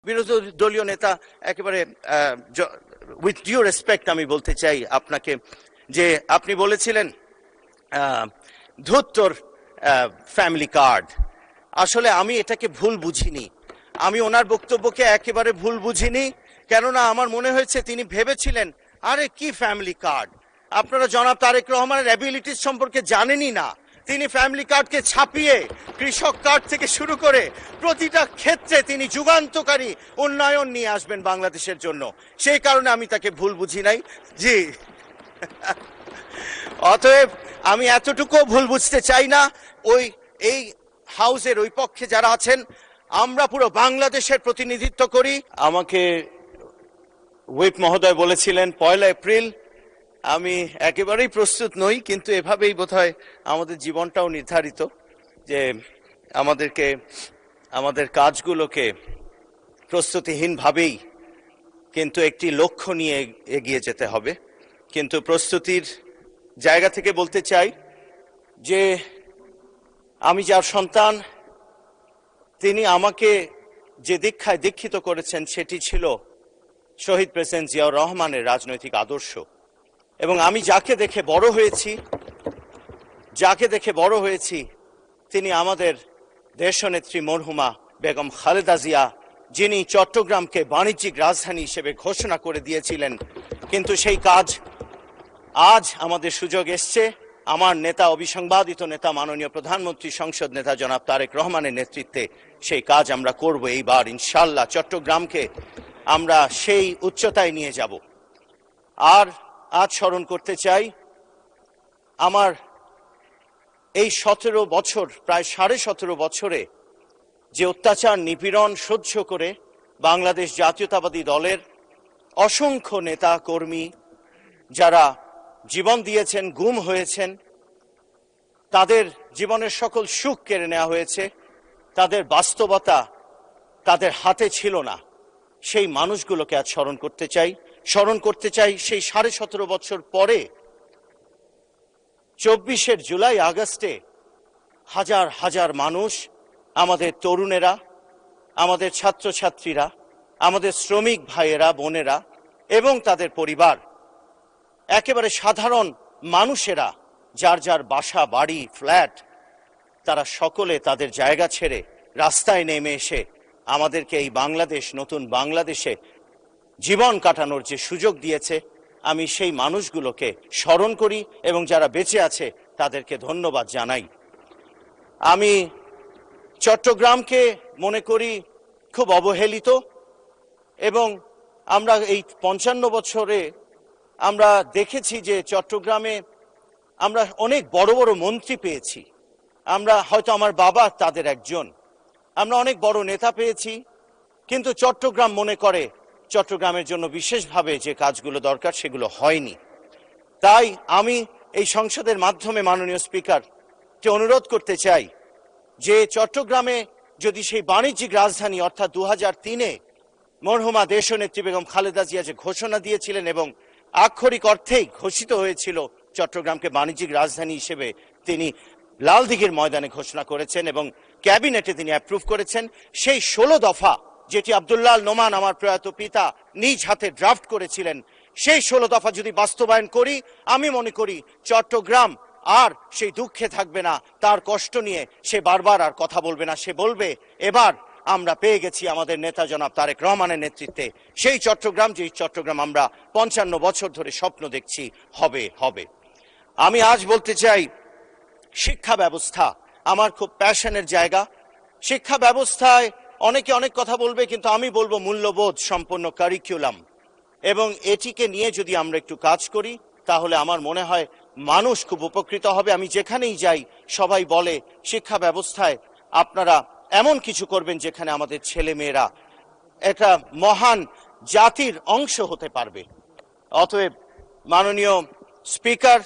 বিরোধী দলীয় নেতা একেবারে উইথ ডিউ রেসপেক্ট আমি বলতে চাই আপনাকে যে আপনি বলেছিলেন ধুত্তর ফ্যামিলি কার্ড। আসলে আমি এটাকে ভুল বুঝিনি, আমি ওনার বক্তব্যকে একেবারে ভুল বুঝিনি। কেননা আমার মনে হয়েছে তিনি ভেবেছিলেন আরে কি ফ্যামিলি কার্ড, আপনারা জনাব তারেক রহমানের অ্যাবিলিটিস সম্পর্কে জানেনই না। তিনি ফ্যামিলি কার্ডকে ছাপিয়ে কৃষক কার্ড থেকে শুরু করে প্রতিটা ক্ষেত্রে তিনি যুগান্তকারী উন্নয়ন নিয়ে আসবেন বাংলাদেশের জন্য। সেই কারণে আমি তাকে ভুল বুঝি নাই। জি, অতএব আমি এতটুকুও ভুল বুঝতে চাই না। এই হাউসের ওই পক্ষে যারা আছেন, আমরা পুরো বাংলাদেশের প্রতিনিধিত্ব করি। আমাকে হুইপ মহোদয় বলেছিলেন 1 এপ্রিল, আমি একেবারেই প্রস্তুত নই, কিন্তু এভাবেই বোধহয় আমাদের জীবনটাও নির্ধারিত যে আমাদেরকে আমাদের কাজগুলোকে প্রস্তুতিহীনভাবেই কিন্তু একটি লক্ষ্য নিয়ে এগিয়ে যেতে হবে। কিন্তু প্রস্তুতির জায়গা থেকে বলতে চাই যে আমি যার সন্তান, তিনি আমাকে যে দীক্ষায় দীক্ষিত করেছেন সেটি ছিল শহীদ প্রেসিডেন্ট জিয়াউর রহমানের রাজনৈতিক আদর্শ। এবং আমি যাকে দেখে বড় হয়েছি তিনি আমাদের দেশনেত্রী মরহুমা বেগম খালেদা জিয়া, যিনি চট্টগ্রামকে বাণিজ্যিক রাজধানী হিসেবে ঘোষণা করে দিয়েছিলেন। কিন্তু সেই কাজ আজ আমাদের সুযোগ এসছে, আমার নেতা, অবিসংবাদিত নেতা, মাননীয় প্রধানমন্ত্রী, সংসদ নেতা জনাব তারেক রহমানের নেতৃত্বে সেই কাজ আমরা করব। এইবার ইনশাআল্লাহ চট্টগ্রামকে আমরা সেই উচ্চতায় নিয়ে যাব। আর আজ স্মরণ করতে চাই আমার এই 17 বছর, প্রায় 17.5 বছরে যে অত্যাচার নিপীড়ন সহ্য করে বাংলাদেশ জাতীয়তাবাদী দলের অসংখ্য নেতা কর্মী যারা জীবন দিয়েছেন, গুম হয়েছেন, তাদের জীবনের সকল সুখ কেড়ে নেওয়া হয়েছে, তাদের বাস্তবতা তাদের হাতে ছিল না, সেই মানুষগুলোকে আজ স্মরণ করতে চাই। সেই 17.5 বছর পরে 24 জুলাই আগস্টে হাজার হাজার মানুষ, আমাদের তরুণেরা, আমাদের ছাত্রছাত্রীরা, আমাদের শ্রমিক ভাইয়েরা বোনেরা এবং তাদের পরিবার, একেবারে সাধারণ মানুষেরা, যার যার বাসা বাড়ি ফ্ল্যাট, তারা সকলে তাদের জায়গা ছেড়ে রাস্তায় নেমে এসে আমাদেরকে এই বাংলাদেশ, নতুন বাংলাদেশে জীবন কাটানোর যে সুযোগ দিয়েছে, আমি সেই মানুষগুলোকে স্মরণ করি এবং যারা বেঁচে আছে তাদেরকে ধন্যবাদ জানাই। আমি চট্টগ্রামকে মনে করি খুব অবহেলিত, এবং আমরা এই 55 বছরে আমরা দেখেছি যে চট্টগ্রামে আমরা অনেক বড় বড় মন্ত্রী পেয়েছি, আমরা হয়তো আমার বাবা তাদের একজন, আমরা অনেক বড় নেতা পেয়েছি, কিন্তু চট্টগ্রাম মনে করে চট্টগ্রামের জন্য বিশেষভাবে যে কাজগুলো দরকার সেগুলো হয়নি। তাই আমি এই সংসদের মাধ্যমে মাননীয় স্পিকারকে অনুরোধ করতে চাই যে চট্টগ্রামে যদি সেই বাণিজ্যিক রাজধানী অর্থাৎ 2003-এ মরহুমা দেশনেত্রী বেগম খালেদা জিয়া যে ঘোষণা দিয়েছিলেন এবং আক্ষরিক অর্থেই ঘোষিত হয়েছিল চট্টগ্রামকে বাণিজ্যিক রাজধানী হিসেবে, তিনি লালদিঘির ময়দানে ঘোষণা করেছেন এবং ক্যাবিনেটে তিনি অ্যাপ্রুভ করেছেন। সেই 16 দফা যেটি আব্দুল্লাহ আল নোমান আমার প্রয়াত পিতা নিজ হাতে ড্রাফট করেছিলেন, সেই 16 দফা যদি বাস্তবায়ন করি, আমি মনে করি চট্টগ্রাম আর সেই দুঃখে থাকবে না, তার কষ্ট নিয়ে সে বারবার আর কথা বলবে না। সে বলবে এবার আমরা পেয়ে গেছি আমাদের নেতা জনাব তারেক রহমানের নেতৃত্বে সেই চট্টগ্রাম, যেই চট্টগ্রাম আমরা 55 বছর ধরে স্বপ্ন দেখছি হবে। আমি আজ বলতে চাই, শিক্ষা ব্যবস্থা আমার খুব প্যাশনের জায়গা। শিক্ষা ব্যবস্থায় অনেকে অনেক কথা বলবে, কিন্তু আমি বলবো মূল্যবোধ সম্পন্ন কারিকুলাম, এবং এটিকে নিয়ে যদি আমরা একটু কাজ করি তাহলে আমার মনে হয় মানুষ খুব উপকৃত হবে। আমি যেখানেই যাই সবাই বলে শিক্ষা ব্যবস্থায় আপনারা এমন কিছু করবেন যেখানে আমাদের ছেলে মেয়েরা একটা মহান জাতির অংশ হতে পারবে। অতএব মাননীয় স্পিকার,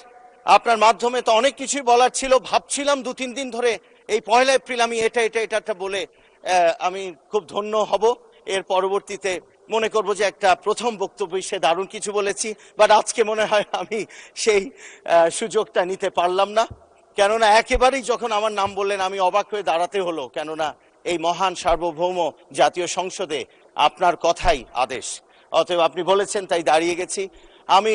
আপনার মাধ্যমে তো অনেক কিছুই বলার ছিল, ভাবছিলাম 2-3 দিন ধরে এই 1 এপ্রিল আমি এটা বলে আমি খুব ধন্য হব, এর পরবর্তীতে মনে করব যে একটা প্রথম বক্তব্য সে দারুণ কিছু বলেছি, বাট আজকে মনে হয় আমি সেই সুযোগটা নিতে পারলাম না। কেননা একেবারেই যখন আমার নাম বললেন আমি অবাক হয়ে দাঁড়াতে হলো, কেননা এই মহান সার্বভৌম জাতীয় সংসদে আপনার কথাই আদেশ। অতএব আপনি বলেছেন তাই দাঁড়িয়ে গেছি। আমি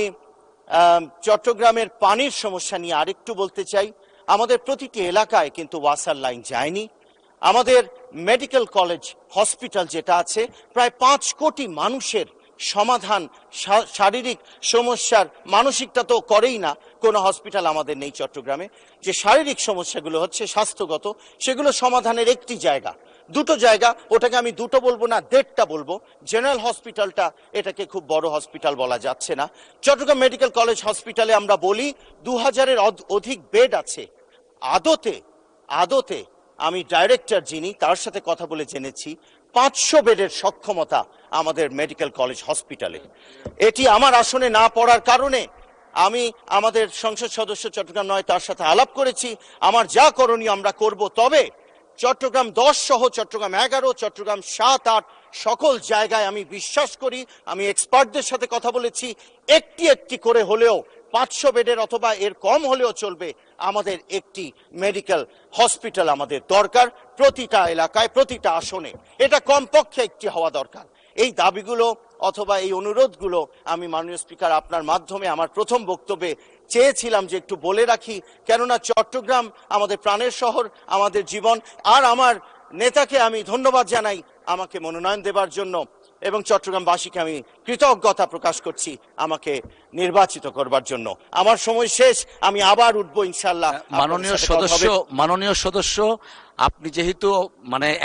চট্টগ্রামের পানির সমস্যা নিয়ে আরেকটু বলতে চাই। আমাদের প্রতিটি এলাকায় কিন্তু ওয়াসার লাইন যায়নি। আমাদের মেডিকেল কলেজ হসপিটাল যেটা আছে, প্রায় 5 কোটি মানুষের সমাধান, শারীরিক সমস্যার, মানসিকটা তো করেই না, কোনো হসপিটাল আমাদের নেই চট্টগ্রামে। যে শারীরিক সমস্যাগুলো হচ্ছে স্বাস্থ্যগত, সেগুলো সমাধানের একটি জায়গা, দুটো জায়গা, ওটাকে আমি দুটো বলবো না, 1.5টা বলবো। জেনারেল হসপিটালটা, এটাকে খুব বড় হসপিটাল বলা যাচ্ছে না। চট্টগ্রাম মেডিকেল কলেজ হসপিটালে আমরা বলি 2000-এর অধিক বেড আছে। আদতে আমি ডাইরেক্টর যিনি, তার সাথে কথা বলে জেনেছি 500 বেডের সক্ষমতা আমাদের মেডিকেল কলেজ হসপিটালে। এটি আমার আসনে না পড়ার কারণে আমি আমাদের সংসদ সদস্য চট্টগ্রাম 9 তার সাথে আলাপ করেছি, আমার যা করণীয় আমরা করব। তবে চট্টগ্রাম 10 সহ চট্টগ্রাম 11, চট্টগ্রাম 7, 8 সকল জায়গায় আমি বিশ্বাস করি, আমি এক্সপার্টদের সাথে কথা বলেছি, একটি করে হলেও 500 বেডের অথবা এর কম হলেও চলবে, আমাদের একটি মেডিকেল হসপিটাল আমাদের দরকার প্রতিটা এলাকায়, প্রতিটা আসনে। এটা কমপক্ষে একটি হওয়া দরকার। এই দাবিগুলো অথবা এই অনুরোধগুলো আমি মাননীয় স্পিকার আপনার মাধ্যমে আমার প্রথম বক্তব্যে চেয়েছিলাম যে একটু বলে রাখি, কেননা চট্টগ্রাম আমাদের প্রাণের শহর, আমাদের জীবন। আর আমার নেতাকে আমি ধন্যবাদ জানাই আমাকে মনোনয়ন দেবার জন্য, এবং চট্টগ্রামবাসীকে আমি কৃতজ্ঞতা প্রকাশ করছি আমাকে নির্বাচিত করবার জন্য। আমার সময় শেষ, আমি আবার উঠবো ইনশাআল্লাহ। মাননীয় সদস্য, আপনি যেহেতু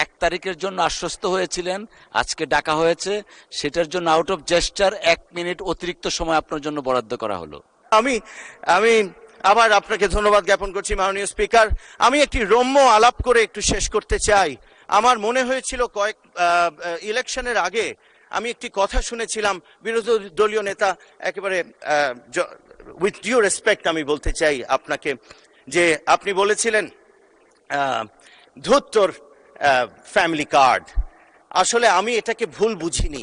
1 তারিখের জন্য আশ্বস্ত হয়েছিলেন, আজকে ডাকা হয়েছে, সেটার জন্য আউট অফ জেস্টার 1 মিনিট অতিরিক্ত সময় আপনার জন্য বরাদ্দ করা হলো। আমি আবার আপনাকে ধন্যবাদ জ্ঞাপন করছি মাননীয় স্পিকার। আমি একটি রম্য আলাপ করে একটু শেষ করতে চাই। আমার মনে হয়েছিল কয়েক ইলেকশনের আগে আমি একটি কথা শুনেছিলাম, বিরোধী দলীয় নেতা, একেবারে উইথ ডিউ রেসপেক্ট আমি বলতে চাই আপনাকে, যে আপনি বলেছিলেন ধুত্তর ফ্যামিলি কার্ড। আসলে আমি এটাকে ভুল বুঝিনি,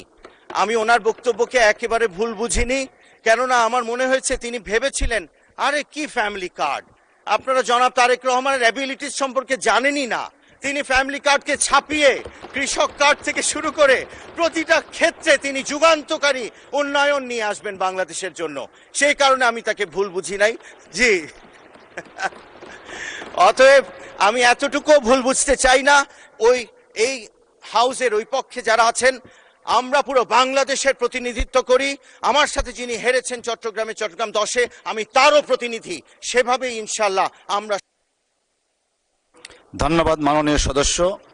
আমি ওনার বক্তব্যকে একেবারে ভুল বুঝিনি। কেননা আমার মনে হয়েছে তিনি ভেবেছিলেন, আরে কি ফ্যামিলি কার্ড, আপনারা জনাব তারেক রহমানের অ্যাবিলিটিস সম্পর্কে জানেনই না। তিনি ফ্যামিলি কার্ডকে ছাপিয়ে কৃষক কার্ড থেকে শুরু করে প্রতিটা ক্ষেত্রে তিনি যুগান্তকারী উন্নয়ন নিয়ে আসবেন বাংলাদেশের জন্য। সেই কারণে আমি তাকে ভুল বুঝি নাই। জি, অতএব আমি এতটুকু ভুল বুঝতে চাই না। এই হাউসের ওই পক্ষে যারা আছেন, আমরা পুরো বাংলাদেশের প্রতিনিধিত্ব করি। আমার সাথে যিনি হেরেছেন চট্টগ্রাম 10-এ, আমি তারও প্রতিনিধি। সেভাবেই ইনশাআল্লাহ আমরা। ধন্যবাদ মাননীয় সদস্য।